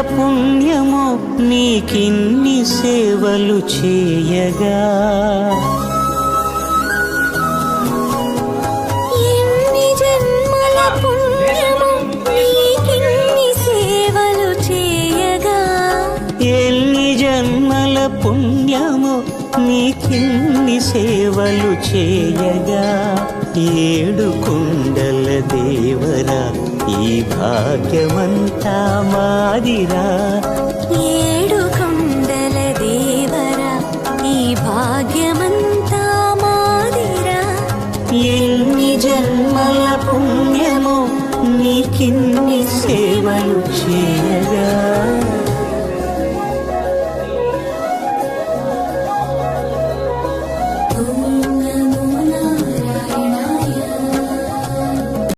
పుణ్యమో నీకిన్ని సేవలు చేయగా. ఎన్ని జన్మల పుణ్యమో నీకిన్ని సేవలు చేయగా. ఎన్ని జన్మల పుణ్యమో నీకిన్ని సేవలు చేయగా. ఏడు కొండల దేవరా ఈ భాగ్యమంతా మాదిరా. ఏడు కొండల దేవరా ఈ భాగ్యమంతా మాదిరా. ఎన్ని జన్మల పుణ్యమో నీకిన్ని సేవలు చేయ